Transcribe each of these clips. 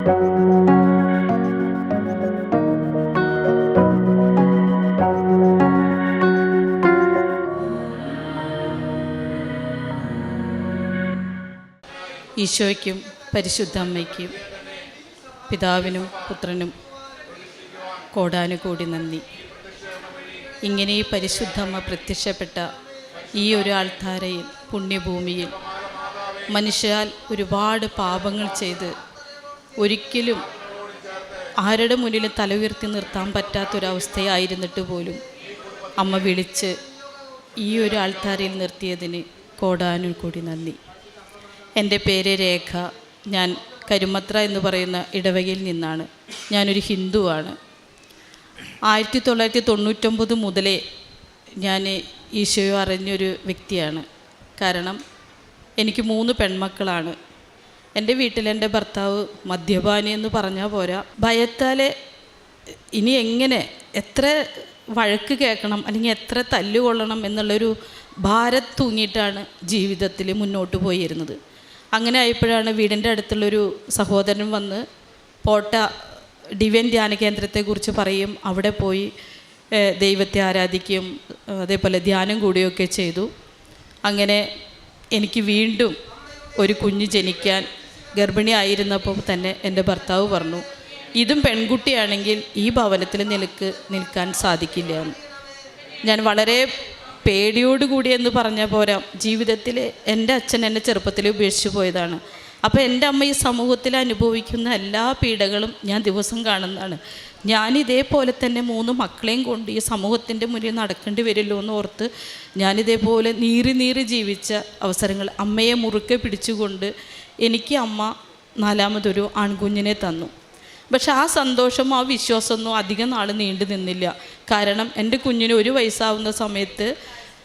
ഈശോയ്ക്കും പരിശുദ്ധ അമ്മയ്ക്കും പിതാവിനും പുത്രനും കോടാനുകോടി നന്ദി. ഇങ്ങനെ ഈ പരിശുദ്ധ അമ്മ പ്രത്യക്ഷപ്പെട്ട ഈ ഒരു ആൾത്താരയിൽ പുണ്യഭൂമിയിൽ മനുഷ്യരാൽ ഒരുപാട് പാപങ്ങൾ ചെയ്ത് ഒരിക്കലും ആരുടെ മുന്നിലും തല ഉയർത്തി നിർത്താൻ പറ്റാത്തൊരവസ്ഥയായിരുന്നിട്ട് പോലും അമ്മ വിളിച്ച് ഈ ഒരു ആൾത്താരയിൽ നിർത്തിയതിന് കോടാനുകോടി നന്ദി. എൻ്റെ പേര് രേഖ. ഞാൻ കരുമത്ര എന്ന് പറയുന്ന ഇടവകയിൽ നിന്നാണ്. ഞാനൊരു ഹിന്ദുവാണ്. 1999 മുതലേ ഞാൻ ഈശോയെ അറിഞ്ഞൊരു വ്യക്തിയാണ്. കാരണം എനിക്ക് 3 പെൺമക്കളാണ്. എൻ്റെ വീട്ടിൽ എൻ്റെ ഭർത്താവ് മദ്യപാനി എന്ന് പറഞ്ഞാൽ പോരാ, ഭയത്താൽ ഇനി എങ്ങനെ എത്ര വഴക്ക് കേൾക്കണം അല്ലെങ്കിൽ എത്ര തല്ലുകൊള്ളണം എന്നുള്ളൊരു ഭാരം തൂങ്ങിയിട്ടാണ് ജീവിതത്തിൽ മുന്നോട്ട് പോയിരുന്നത്. അങ്ങനെ ആയപ്പോഴാണ് വീടിൻ്റെ അടുത്തുള്ളൊരു സഹോദരൻ വന്ന് പോട്ട ഡിവൈൻ ധ്യാന കേന്ദ്രത്തെക്കുറിച്ച് പറയും. അവിടെ പോയി ദൈവത്തെ ആരാധിക്കുകയും അതേപോലെ ധ്യാനം കൂടുകയൊക്കെ ചെയ്തു. അങ്ങനെ എനിക്ക് വീണ്ടും ഒരു കുഞ്ഞ് ജനിക്കാൻ ഗർഭിണിയായിരുന്നപ്പോൾ തന്നെ എൻ്റെ ഭർത്താവ് പറഞ്ഞു, ഇതും പെൺകുട്ടിയാണെങ്കിൽ ഈ ഭവനത്തിൽ നിൽക്കാൻ സാധിക്കില്ല എന്ന്. ഞാൻ വളരെ പേടിയോടുകൂടി എന്ന് പറഞ്ഞാൽ പോരാ, ജീവിതത്തിൽ എൻ്റെ അച്ഛൻ എന്നെ ചെറുപ്പത്തിൽ ഉപേക്ഷിച്ച് പോയതാണ്. അപ്പോൾ എൻ്റെ അമ്മ ഈ സമൂഹത്തിൽ അനുഭവിക്കുന്ന എല്ലാ പീഡകളും ഞാൻ ദിവസം കാണുന്നതാണ്. ഞാനിതേപോലെ തന്നെ 3 മക്കളെയും കൊണ്ട് ഈ സമൂഹത്തിൻ്റെ മുന്നിൽ നടക്കേണ്ടി വരുമല്ലോ എന്ന് ഓർത്ത് ഞാനിതേപോലെ നീറി ജീവിച്ച അവസരങ്ങൾ അമ്മയെ മുറുക്കെ പിടിച്ചുകൊണ്ട് എനിക്ക് അമ്മ 4മതൊരു ആൺകുഞ്ഞിനെ തന്നു. പക്ഷെ ആ സന്തോഷമോ ആ വിശ്വാസമൊന്നും അധികം നാൾ നീണ്ടു നിന്നില്ല. കാരണം എൻ്റെ കുഞ്ഞിന് 1 വയസ്സാവുന്ന സമയത്ത്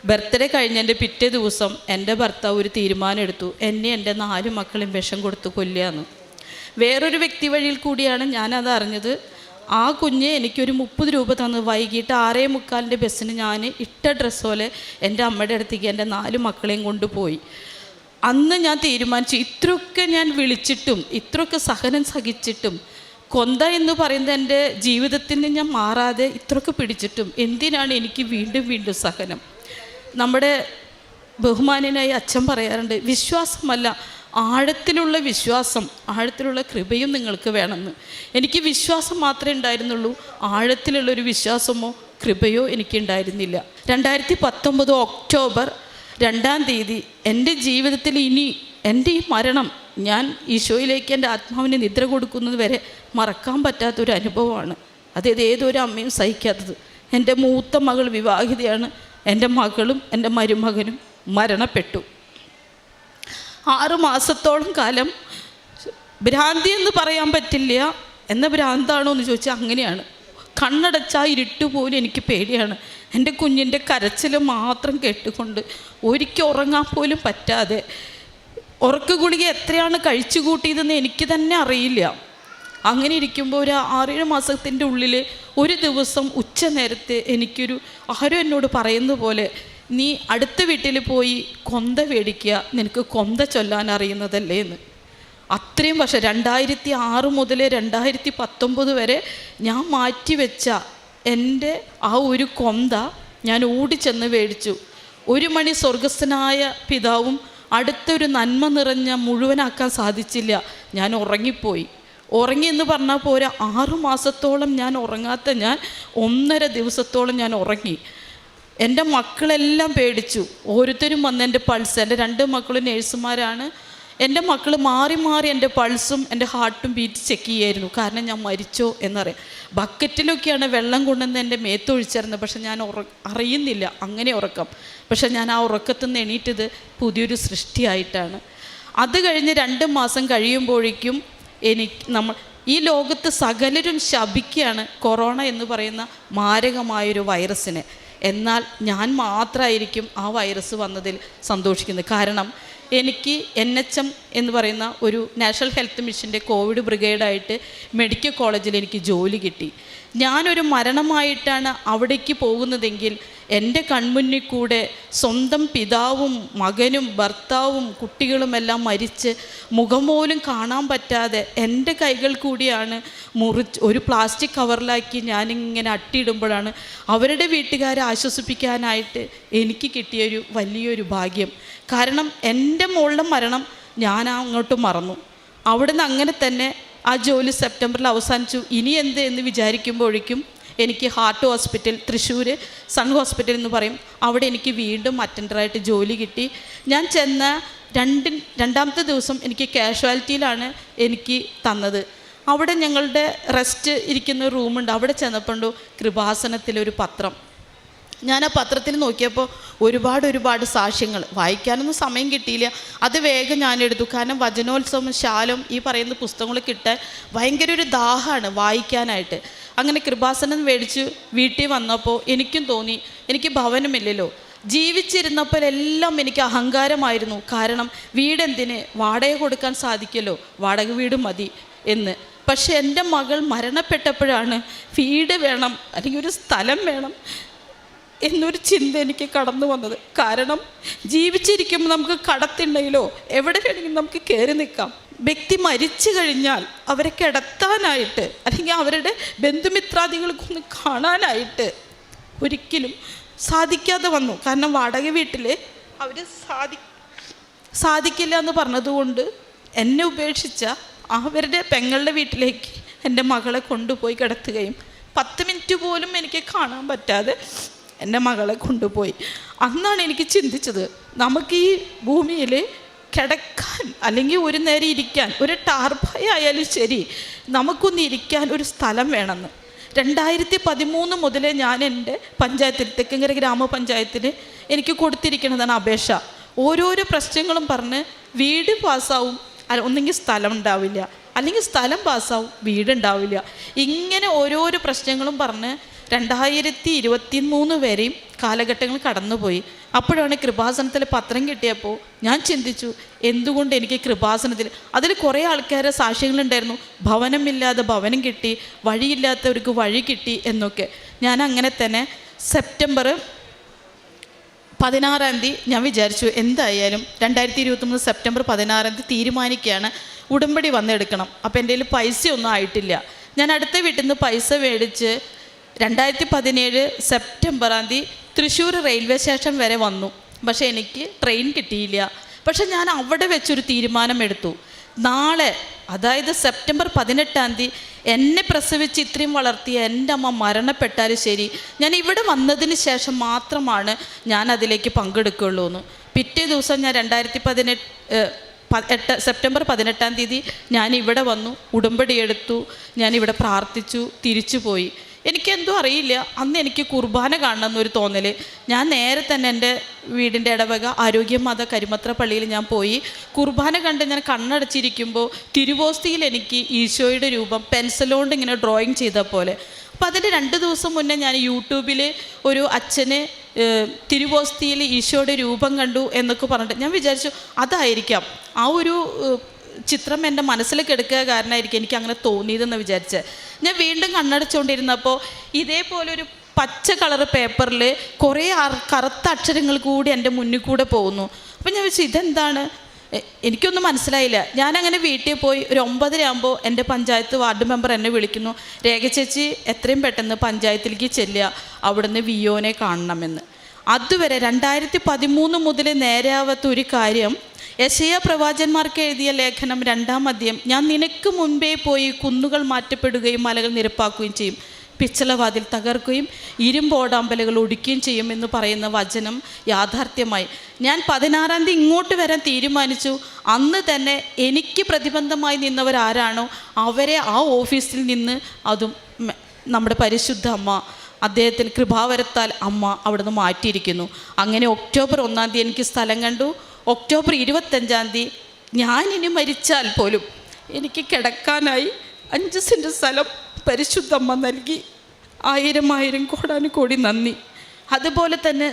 ബർത്ത്ഡേ കഴിഞ്ഞതിൻ്റെ പിറ്റേ ദിവസം എൻ്റെ ഭർത്താവ് ഒരു തീരുമാനം എടുത്തു, എന്നെ എൻ്റെ 4 മക്കളെയും വിഷം കൊടുത്ത് കൊല്ലുകയെന്ന്. വേറൊരു വ്യക്തി വഴിയിൽ കൂടിയാണ് ഞാനത് അറിഞ്ഞത്. ആ കുഞ്ഞ് എനിക്കൊരു 30 രൂപ തന്ന് വൈകിട്ട് 6:45 ബസ്സിന് ഞാൻ ഇട്ട ഡ്രസ്സ് പോലെ എൻ്റെ അമ്മയുടെ അടുത്തേക്ക് എൻ്റെ 4 മക്കളെയും കൊണ്ടുപോയി. അന്ന് ഞാൻ തീരുമാനിച്ചു, ഇത്രയൊക്കെ ഞാൻ വിളിച്ചിട്ടും ഇത്രയൊക്കെ സഹനം സഹിച്ചിട്ടും കൊന്ത എന്ന് പറയുന്നത് എൻ്റെ ജീവിതത്തിൽ നിന്ന് ഞാൻ മാറാതെ ഇത്രയൊക്കെ പിടിച്ചിട്ടും എന്തിനാണ് എനിക്ക് വീണ്ടും സഹനം? നമ്മുടെ ബഹുമാന്യനായ അച്ഛൻ പറയാറുണ്ട്, വിശ്വാസമല്ല ആഴത്തിലുള്ള വിശ്വാസം, ആഴത്തിലുള്ള കൃപയും നിങ്ങൾക്ക് വേണമെന്ന്. എനിക്ക് വിശ്വാസം മാത്രമേ ഉണ്ടായിരുന്നുള്ളൂ, ആഴത്തിലുള്ളൊരു വിശ്വാസമോ കൃപയോ എനിക്കുണ്ടായിരുന്നില്ല. 2019 ഒക്ടോബർ 2-ാം തീയതി എൻ്റെ ജീവിതത്തിൽ ഇനി എൻ്റെ ഈ മരണം ഞാൻ ഈശോയിലേക്ക് എൻ്റെ ആത്മാവിനെ നിദ്ര കൊടുക്കുന്നത് വരെ മറക്കാൻ പറ്റാത്തൊരു അനുഭവമാണ്. അതായത് ഏതൊരു അമ്മയും സഹിക്കാത്തത്. എൻ്റെ മൂത്ത മകൾ വിവാഹിതയാണ്. എൻ്റെ മകളും എൻ്റെ മരുമകനും മരണപ്പെട്ടു. 6 മാസത്തോളം കാലം ഭ്രാന്തി എന്ന് പറയാൻ പറ്റില്ല. എന്ന ഭ്രാന്താണോ എന്ന് ചോദിച്ചാൽ അങ്ങനെയാണ്. കണ്ണടച്ചാൽ ഇരുട്ടുപോലും എനിക്ക് പേടിയാണ്. എൻ്റെ കുഞ്ഞിൻ്റെ കരച്ചിൽ മാത്രം കേട്ടുകൊണ്ട് ഒരിക്കൽ ഉറങ്ങാൻ പോലും പറ്റാതെ, ഉറക്ക ഗുളിക എത്രയാണ് കഴിച്ചു കൂട്ടിയതെന്ന് എനിക്ക് തന്നെ അറിയില്ല. അങ്ങനെ ഇരിക്കുമ്പോൾ ഒരു 6-7 മാസത്തിൻ്റെ ഉള്ളിൽ ഒരു ദിവസം ഉച്ച നേരത്തെ എനിക്കൊരു ആരും എന്നോട് പറയുന്ന പോലെ, നീ അടുത്ത വീട്ടിൽ പോയി കൊന്ത മേടിക്കുക, നിനക്ക് കൊന്ത ചൊല്ലാൻ അറിയുന്നതല്ലേ എന്ന്. അത്രയും വർഷം 2006 മുതൽ 2019 വരെ ഞാൻ മാറ്റിവെച്ച എൻ്റെ ആ ഒരു കൊന്ത ഞാൻ ഓടിച്ചെന്ന് മേടിച്ചു. 1 മണി സ്വർഗസ്ഥനായ പിതാവും അടുത്തൊരു നന്മ നിറഞ്ഞ മുഴുവനാക്കാൻ സാധിച്ചില്ല. ഞാൻ ഉറങ്ങിപ്പോയി. ഉറങ്ങിയെന്ന് പറഞ്ഞാൽ പോരാ, 6 മാസത്തോളം ഞാൻ ഉറങ്ങാത്ത ഞാൻ 1.5 ദിവസത്തോളം ഞാൻ ഉറങ്ങി. എൻ്റെ മക്കളെല്ലാം പേടിച്ചു. ഓരോരുത്തരും വന്ന് എൻ്റെ പൾസ്, എൻ്റെ 2 മക്കളും നേഴ്സുമാരാണ്, എൻ്റെ മക്കൾ മാറി എൻ്റെ പൾസും എൻ്റെ ഹാർട്ടും ബീറ്റ് ചെക്ക് ചെയ്യായിരുന്നു. കാരണം ഞാൻ മരിച്ചോ എന്നറിയാം. ബക്കറ്റിലൊക്കെയാണ് വെള്ളം കൊണ്ടുവന്ന് എൻ്റെ മേത്തൊഴിച്ചിരുന്നത്. പക്ഷെ ഞാൻ അറിയുന്നില്ല അങ്ങനെ ഉറക്കം. പക്ഷെ ഞാൻ ആ ഉറക്കത്തിൽ നിന്ന് എണീറ്റത് പുതിയൊരു സൃഷ്ടിയായിട്ടാണ്. അത് കഴിഞ്ഞ് 2 മാസം കഴിയുമ്പോഴേക്കും ഈ ലോകത്ത് സകലരും ശപിക്കുകയാണ് കൊറോണ എന്ന് പറയുന്ന മാരകമായൊരു വൈറസിനെ. എന്നാൽ ഞാൻ മാത്രമായിരിക്കും ആ വൈറസ് വന്നതിൽ സന്തോഷിക്കുന്നത്. കാരണം എനിക്ക് NHM എന്ന് പറയുന്ന ഒരു നാഷണൽ ഹെൽത്ത് മിഷൻ്റെ കോവിഡ് ബ്രിഗേഡായിട്ട് മെഡിക്കൽ കോളേജിൽ എനിക്ക് ജോലി കിട്ടി. ഞാനൊരു മരണമായിട്ടാണ് അവിടേക്ക് പോകുന്നതെങ്കിൽ എൻ്റെ കൺമുന്നിൽ കൂടെ സ്വന്തം പിതാവും മകനും ഭർത്താവും കുട്ടികളുമെല്ലാം മരിച്ച് മുഖം പോലും കാണാൻ പറ്റാതെ എൻ്റെ കൈകൾ കൂടിയാണ് ഒരു പ്ലാസ്റ്റിക് കവറിലാക്കി ഞാനിങ്ങനെ അട്ടിയിടുമ്പോഴാണ് അവരുടെ വീട്ടുകാരെ ആശ്വസിപ്പിക്കാനായിട്ട് എനിക്ക് കിട്ടിയൊരു വലിയൊരു ഭാഗ്യം. കാരണം എൻ്റെ മോളുടെ മരണം ഞാൻ അങ്ങോട്ട് മറന്നു. അവിടുന്ന് അങ്ങനെ തന്നെ ആ ജോലി സെപ്റ്റംബറിൽ അവസാനിച്ചു. ഇനി എന്ത് എന്ന് വിചാരിക്കുമ്പോഴേക്കും എനിക്ക് heart hospital, Thrissur Sun Hospital എന്ന് പറയും, അവിടെ എനിക്ക് വീണ്ടും അറ്റൻഡറായിട്ട് ജോലി കിട്ടി. ഞാൻ ചെന്ന രണ്ടാമത്തെ ദിവസം എനിക്ക് കാഷ്വാലിറ്റിയിലാണ് എനിക്ക് തന്നത്. അവിടെ ഞങ്ങളുടെ റെസ്റ്റ് ഇരിക്കുന്ന റൂമുണ്ട്. അവിടെ ചെന്നപ്പോണ്ടോ കൃപാസനത്തിലൊരു പത്രം. ഞാൻ ആ പത്രത്തിൽ നോക്കിയപ്പോൾ ഒരുപാട് സാക്ഷ്യങ്ങൾ, വായിക്കാനൊന്നും സമയം കിട്ടിയില്ല. അത് വേഗം ഞാൻ എടുത്തു. കാരണം വചനോത്സവം, ശാലം, ഈ പറയുന്ന പുസ്തകങ്ങൾ കിട്ടാൻ ഭയങ്കര ഒരു ദാഹമാണ് വായിക്കാനായിട്ട്. അങ്ങനെ കൃപാസനം മേടിച്ച് വീട്ടിൽ വന്നപ്പോൾ എനിക്കും തോന്നി, എനിക്ക് ഭവനമില്ലല്ലോ. ജീവിച്ചിരുന്നപ്പോൾ എല്ലാം എനിക്ക് അഹങ്കാരമായിരുന്നു. കാരണം വീടെന്തിന്, വാടക കൊടുക്കാൻ സാധിക്കുമല്ലോ, വാടക വീട് മതി എന്ന്. പക്ഷെ എൻ്റെ മകൾ മരണപ്പെട്ടപ്പോഴാണ് വീട് വേണം, അല്ലെങ്കിൽ ഒരു സ്ഥലം വേണം എന്നൊരു ചിന്ത എനിക്ക് കടന്നു വന്നത്. കാരണം ജീവിച്ചിരിക്കുമ്പോൾ നമുക്ക് കടത്തുണ്ടെങ്കിലോ എവിടെ വേണമെങ്കിലും നമുക്ക് കയറി നിൽക്കാം. വ്യക്തി മരിച്ചു കഴിഞ്ഞാൽ അവരെ കിടത്താനായിട്ട് അല്ലെങ്കിൽ അവരുടെ ബന്ധുമിത്രാദികൾക്കൊന്ന് കാണാനായിട്ട് ഒരിക്കലും സാധിക്കാതെ വന്നു. കാരണം വാടക വീട്ടിൽ അവർ സാധിക്കില്ല എന്ന് പറഞ്ഞതുകൊണ്ട് എന്നെ ഉപേക്ഷിച്ച അവരുടെ പെങ്ങളുടെ വീട്ടിലേക്ക് എൻ്റെ മകളെ കൊണ്ടുപോയി കിടത്തുകയും 10 മിനിറ്റ് പോലും എനിക്ക് കാണാൻ പറ്റാതെ എൻ്റെ മകളെ കൊണ്ടുപോയി. അന്നാണ് എനിക്ക് ചിന്തിച്ചത്, നമുക്ക് ഈ ഭൂമിയിൽ കിടക്കാൻ അല്ലെങ്കിൽ ഒരു നേരം ഇരിക്കാൻ, ഒരു ടാർപ്പായ ആയാലും ശരി, നമുക്കൊന്ന് ഇരിക്കാൻ ഒരു സ്ഥലം വേണമെന്ന്. 2013 മുതലേ ഞാൻ എൻ്റെ പഞ്ചായത്തിൽ, തെക്കങ്കര ഗ്രാമപഞ്ചായത്തിൽ എനിക്ക് കൊടുത്തിരിക്കുന്നതാണ് അപേക്ഷ. ഓരോരോ പ്രശ്നങ്ങളും പറഞ്ഞ് വീട് പാസ്സാവും, ഒന്നെങ്കിൽ സ്ഥലം ഉണ്ടാവില്ല, അല്ലെങ്കിൽ സ്ഥലം പാസ്സാവും, വീടുണ്ടാവില്ല. ഇങ്ങനെ ഓരോരോ പ്രശ്നങ്ങളും പറഞ്ഞ് 2023 വരെയും കാലഘട്ടങ്ങൾ കടന്നുപോയി. അപ്പോഴാണ് കൃപാസനത്തിൽ പത്രം കിട്ടിയപ്പോൾ ഞാൻ ചിന്തിച്ചു, എന്തുകൊണ്ട് എനിക്ക് കൃപാസനത്തിൽ, അതിൽ കുറേ ആൾക്കാരെ സാക്ഷ്യങ്ങളുണ്ടായിരുന്നു, ഭവനമില്ലാതെ ഭവനം കിട്ടി, വഴിയില്ലാത്തവർക്ക് വഴി കിട്ടി എന്നൊക്കെ. ഞാൻ അങ്ങനെ തന്നെ സെപ്റ്റംബർ 16 ഞാൻ വിചാരിച്ചു, എന്തായാലും 2023 സെപ്റ്റംബർ 16 തീരുമാനിക്കുകയാണ്, ഉടമ്പടി വന്നെടുക്കണം. അപ്പോൾ എൻ്റെ കയ്യിൽ പൈസയൊന്നും ആയിട്ടില്ല. ഞാൻ അടുത്ത വീട്ടിൽ നിന്ന് പൈസ മേടിച്ച് 2017 സെപ്റ്റംബർ തൃശ്ശൂർ റെയിൽവേ സ്റ്റേഷൻ വരെ വന്നു. പക്ഷേ എനിക്ക് ട്രെയിൻ കിട്ടിയില്ല. പക്ഷെ ഞാൻ അവിടെ വെച്ചൊരു തീരുമാനമെടുത്തു, നാളെ അതായത് സെപ്റ്റംബർ 18 എന്നെ പ്രസവിച്ച് ഇത്രയും വളർത്തിയ എൻ്റെ അമ്മ മരണപ്പെട്ടാലും ശരി, ഞാൻ ഇവിടെ വന്നതിന് ശേഷം മാത്രമാണ് ഞാൻ അതിലേക്ക് പങ്കെടുക്കുകയുള്ളൂ എന്ന്. പിറ്റേ ദിവസം ഞാൻ 2018 സെപ്റ്റംബർ 18 ഞാൻ ഇവിടെ വന്നു, ഉടമ്പടി എടുത്തു, ഞാനിവിടെ പ്രാർത്ഥിച്ചു, തിരിച്ചു പോയി. എനിക്കെന്തോ അറിയില്ല, അന്ന് എനിക്ക് കുർബാന കാണണമെന്നൊരു തോന്നൽ. ഞാൻ നേരെ തന്നെ എൻ്റെ വീടിൻ്റെ ഇടവക ആരോഗ്യമാത കരിമത്ര പള്ളിയിൽ ഞാൻ പോയി കുർബാന കണ്ട് ഞാൻ കണ്ണടച്ചിരിക്കുമ്പോൾ തിരുവോസ്തിയിൽ എനിക്ക് ഈശോയുടെ രൂപം പെൻസിലുകൊണ്ട് ഇങ്ങനെ ഡ്രോയിങ് ചെയ്ത പോലെ. അപ്പോൾ അതിൻ്റെ 2 ദിവസം മുന്നേ ഞാൻ യൂട്യൂബിൽ ഒരു അച്ഛന് തിരുവോസ്തിയിൽ ഈശോയുടെ രൂപം കണ്ടു എന്നൊക്കെ പറഞ്ഞിട്ട് ഞാൻ വിചാരിച്ചു അതായിരിക്കാം, ആ ഒരു ചിത്രം എൻ്റെ മനസ്സിലേക്ക് എടുക്കുക കാരണമായിരിക്കും എനിക്ക് അങ്ങനെ തോന്നിയതെന്ന് വിചാരിച്ച് ഞാൻ വീണ്ടും കണ്ണടച്ചുകൊണ്ടിരുന്നപ്പോൾ ഇതേപോലൊരു പച്ച കളർ പേപ്പറിൽ കുറേ കറുത്ത അക്ഷരങ്ങൾ കൂടി എൻ്റെ മുന്നിൽ കൂടെ പോകുന്നു. അപ്പം ഞാൻ വെച്ചു ഇതെന്താണ്, എനിക്കൊന്നും മനസ്സിലായില്ല. ഞാനങ്ങനെ വീട്ടിൽ പോയി ഒരു 9:30 ആകുമ്പോൾ എൻ്റെ പഞ്ചായത്ത് വാർഡ് മെമ്പർ എന്നെ വിളിക്കുന്നു, രേഖ ചേച്ചി എത്രയും പെട്ടെന്ന് പഞ്ചായത്തിലേക്ക് ചെല്ലുക, അവിടുന്ന് വിയോനെ കാണണമെന്ന്. അതുവരെ 2013 മുതൽ നേരാവാത്ത ഒരു കാര്യം, യെശയ്യാ പ്രവാചകന്മാർക്ക് എഴുതിയ ലേഖനം 2-ാം അധ്യായം, ഞാൻ നിനക്ക് മുൻപേ പോയി കുന്നുകൾ മാറ്റപ്പെടുകയും മലകൾ നിരപ്പാക്കുകയും ചെയ്യും, പിച്ചളവാതിൽ തകർക്കുകയും ഇരുമ്പോടാമ്പലുകൾ ഒടിക്കുകയും ചെയ്യും എന്ന് പറയുന്ന വചനം യാഥാർത്ഥ്യമായി. ഞാൻ 16 ഇങ്ങോട്ട് വരാൻ തീരുമാനിച്ചു. അന്ന് തന്നെ എനിക്ക് പ്രതിബന്ധമായി നിന്നവരാരാണോ അവരെ ആ ഓഫീസിൽ നിന്ന്, അതും നമ്മുടെ പരിശുദ്ധ അമ്മ, അദ്ദേഹത്തിന് കൃപാവരത്താൽ അമ്മ അവിടുന്ന് മാറ്റിയിരിക്കുന്നു. അങ്ങനെ ഒക്ടോബർ 1 എനിക്ക് സ്ഥലം കണ്ടു. ഒക്ടോബർ 25 ഞാനിനി മരിച്ചാൽ പോലും എനിക്ക് കിടക്കാനായി 5 സെൻറ്റ് സ്ഥലം പരിശുദ്ധമ്മ നൽകി. 1000 കോടാനുകോടി നന്ദി. അതുപോലെ തന്നെ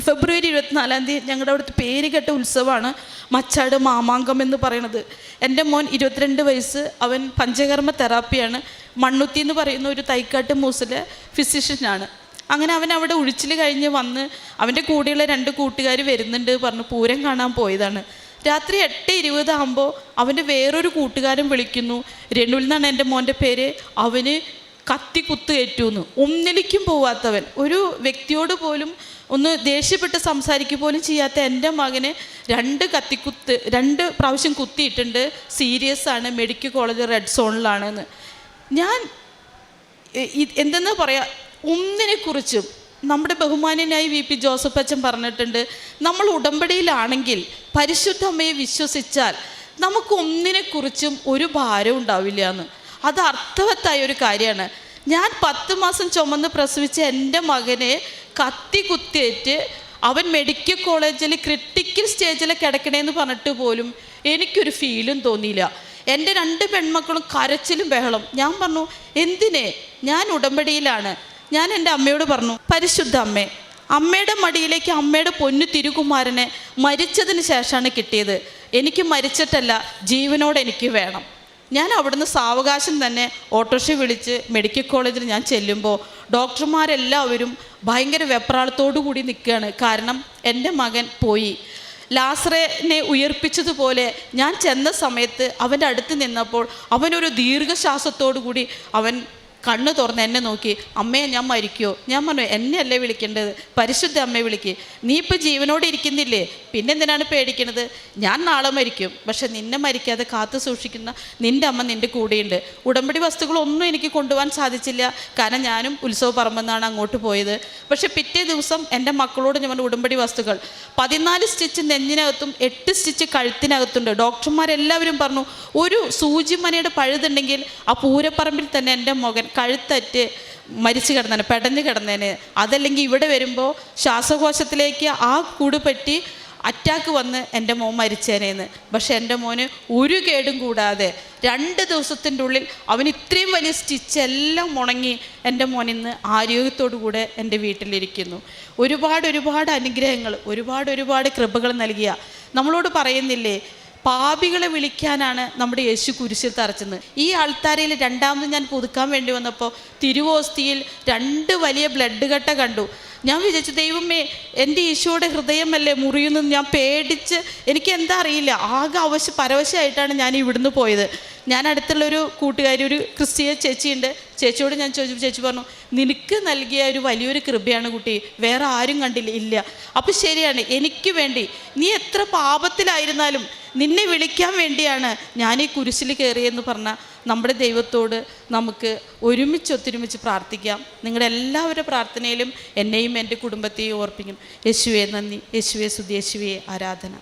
ഫെബ്രുവരി 24 ഞങ്ങളുടെ അവിടുത്തെ പേരുകെട്ട ഉത്സവമാണ് മച്ചാട് മാമാങ്കം എന്ന് പറയുന്നത്. എൻ്റെ മോൻ 22 വയസ്സ്, അവൻ പഞ്ചകർമ്മ തെറാപ്പിയാണ്. മണ്ണുത്തി എന്ന് പറയുന്ന ഒരു തൈക്കാട്ട് മൂസിലെ ഫിസിഷ്യനാണ്. അങ്ങനെ അവൻ അവിടെ ഉഴിച്ചിൽ കഴിഞ്ഞ് വന്ന് അവൻ്റെ കൂടെയുള്ള 2 കൂട്ടുകാർ വരുന്നുണ്ട് പറഞ്ഞ് പൂരം കാണാൻ പോയതാണ്. രാത്രി 8:20 ആകുമ്പോൾ അവൻ്റെ വേറൊരു കൂട്ടുകാരൻ വിളിക്കുന്നു. രണ്ടുൽ എന്നാണ് എൻ്റെ മോൻ്റെ പേര്. അവന് കത്തി കുത്തുകയറ്റുമെന്ന്. ഒന്നിലേക്കും പോവാത്തവൻ, ഒരു വ്യക്തിയോട് പോലും ഒന്ന് ദേഷ്യപ്പെട്ട് സംസാരിക്കുക പോലും ചെയ്യാത്ത എൻ്റെ മകന് 2 പ്രാവശ്യം കുത്തിയിട്ടുണ്ട്. സീരിയസ് ആണ്, മെഡിക്കൽ കോളേജ് റെഡ് സോണിലാണെന്ന്. ഞാൻ എന്തെന്ന് പറയാ, ഒന്നിനെക്കുറിച്ചും നമ്മുടെ ബഹുമാന്യനായി VP ജോസഫ് അച്ഛൻ പറഞ്ഞിട്ടുണ്ട്, നമ്മൾ ഉടമ്പടിയിലാണെങ്കിൽ പരിശുദ്ധ അമ്മയെ വിശ്വസിച്ചാൽ നമുക്ക് ഒന്നിനെക്കുറിച്ചും ഒരു ഭാരം ഉണ്ടാവില്ല എന്ന്. അത് അർത്ഥവത്തായ ഒരു കാര്യമാണ്. ഞാൻ 10 മാസം ചുമന്ന് പ്രസവിച്ച എൻ്റെ മകനെ കത്തി കുത്തിയേറ്റ് അവൻ മെഡിക്കൽ കോളേജിൽ ക്രിട്ടിക്കൽ സ്റ്റേജിൽ കിടക്കണേന്ന് പറഞ്ഞിട്ട് പോലും എനിക്കൊരു ഫീലും തോന്നിയില്ല. എൻ്റെ 2 പെൺമക്കളും കരച്ചിലും ബഹളം. ഞാൻ പറഞ്ഞു, എന്തിനെ? ഞാൻ ഉടമ്പടിയിലാണ്. ഞാൻ എൻ്റെ അമ്മയോട് പറഞ്ഞു, പരിശുദ്ധ അമ്മേ, അമ്മയുടെ മടിയിലേക്ക് അമ്മയുടെ പൊന്നു തിരുകുമാരനെ മരിച്ചതിന് ശേഷമാണ് കിട്ടിയത്. എനിക്ക് മരിച്ചിട്ടല്ല, ജീവനോടെ എനിക്ക് വേണം. ഞാൻ അവിടുന്ന് സാവകാശം തന്നെ ഓട്ടോറിക്ഷ വിളിച്ച് മെഡിക്കൽ കോളേജിൽ ഞാൻ ചെല്ലുമ്പോൾ ഡോക്ടർമാരെല്ലാവരും ഭയങ്കര വെപ്രാളത്തോടു കൂടി നിൽക്കുകയാണ്. കാരണം എൻ്റെ മകൻ പോയി. ലാസറിനെ ഉയർപ്പിച്ചതുപോലെ ഞാൻ ചെന്ന സമയത്ത് അവൻ്റെ അടുത്ത് നിന്നപ്പോൾ അവനൊരു ദീർഘശ്വാസത്തോടു കൂടി അവൻ കണ്ണ് തുറന്ന് എന്നെ നോക്കി, അമ്മയെ ഞാൻ മരിക്കുമോ? ഞാൻ പറഞ്ഞു, എന്നെ അല്ലേ വിളിക്കേണ്ടത്, പരിശുദ്ധ അമ്മയെ വിളിക്ക്. നീ ഇപ്പോൾ ജീവനോടെ ഇരിക്കുന്നില്ലേ, പിന്നെന്തിനാണ് പേടിക്കണത്? ഞാൻ നാളെ മരിക്കും, പക്ഷെ നിന്നെ മരിക്കാതെ കാത്തു സൂക്ഷിക്കുന്ന നിൻ്റെ അമ്മ നിൻ്റെ കൂടെയുണ്ട്. ഉടമ്പടി വസ്തുക്കളൊന്നും എനിക്ക് കൊണ്ടുപോകാൻ സാധിച്ചില്ല, കാരണം ഞാനും ഉത്സവ പറമ്പെന്നാണ് അങ്ങോട്ട് പോയത്. പക്ഷെ പിറ്റേ ദിവസം എൻ്റെ മക്കളോട് ഞാൻ പറഞ്ഞു, ഉടമ്പടി വസ്തുക്കൾ 14 സ്റ്റിച്ച് നെഞ്ഞിനകത്തും 8 സ്റ്റിച്ച് കഴുത്തിനകത്തുണ്ട്. ഡോക്ടർമാരെല്ലാവരും പറഞ്ഞു, ഒരു സൂചിമനയുടെ പഴുതുണ്ടെങ്കിൽ ആ പൂരപ്പറമ്പിൽ തന്നെ എൻ്റെ മകൻ കഴുത്തറ്റ് മരിച്ചു കിടന്നേനെ, പെടഞ്ഞു കിടന്നേനെ. അതല്ലെങ്കിൽ ഇവിടെ വരുമ്പോൾ ശ്വാസകോശത്തിലേക്ക് ആ കൂട് പറ്റി അറ്റാക്ക് വന്ന് എൻ്റെ മോൻ മരിച്ചേനേന്ന്. പക്ഷെ എൻ്റെ മോന് ഒരു കേടും കൂടാതെ 2 ദിവസത്തിൻ്റെ ഉള്ളിൽ അവൻ ഇത്രയും വലിയ സ്റ്റിച്ച് എല്ലാം ഉണങ്ങി എൻ്റെ മോൻ ഇന്ന് ആരോഗ്യത്തോടു കൂടെ എൻ്റെ വീട്ടിലിരിക്കുന്നു. ഒരുപാട് അനുഗ്രഹങ്ങൾ, ഒരുപാട് കൃപകൾ നൽകിയ നമ്മളോട് പറയുന്നില്ലേ, പാപികളെ വിളിക്കാനാണ് നമ്മുടെ യേശു കുരിശിൽ തറച്ചത്. ഈ ആൾത്താരയിൽ 2ാമത് ഞാൻ പുതുക്കാൻ വേണ്ടി വന്നപ്പോൾ തിരുവോസ്തിയിൽ 2 വലിയ ബ്ലഡ് കട്ട കണ്ടു. ഞാൻ വിചാരിച്ചു, ദൈവമേ, എൻ്റെ ഈശോയുടെ ഹൃദയമല്ലേ മുറിയുന്നത്. ഞാൻ പേടിച്ച്, എനിക്ക് എന്താ അറിയില്ല, ആകെ പരവശമായിട്ടാണ് ഞാൻ ഇവിടുന്ന് പോയത്. ഞാൻ അടുത്തുള്ളൊരു കൂട്ടുകാരി, ഒരു ക്രിസ്തീയ ചേച്ചിയുണ്ട്, ചേച്ചിയോട് ഞാൻ ചോദിച്ചു. ചേച്ചി പറഞ്ഞു, നിനക്ക് നൽകിയ ഒരു വലിയൊരു കൃപയാണ് കുട്ടി, വേറെ ആരും കണ്ടില്ല. ഇല്ല, അപ്പം ശരിയാണ്, എനിക്ക് വേണ്ടി നീ എത്ര പാപത്തിലായിരുന്നാലും നിന്നെ വിളിക്കാൻ വേണ്ടിയാണ് ഞാൻ ഈ കുരിശിൽ കയറിയെന്ന് പറഞ്ഞാൽ നമ്മുടെ ദൈവത്തോട് നമുക്ക് ഒത്തൊരുമിച്ച് പ്രാർത്ഥിക്കാം. നിങ്ങളുടെ എല്ലാവരുടെ പ്രാർത്ഥനയിലും എന്നെയും എൻ്റെ കുടുംബത്തെയും ഓർപ്പിക്കും. യേശുവേ നന്ദി, യേശുവേ സ്തുതി, യേശുവേ ആരാധന.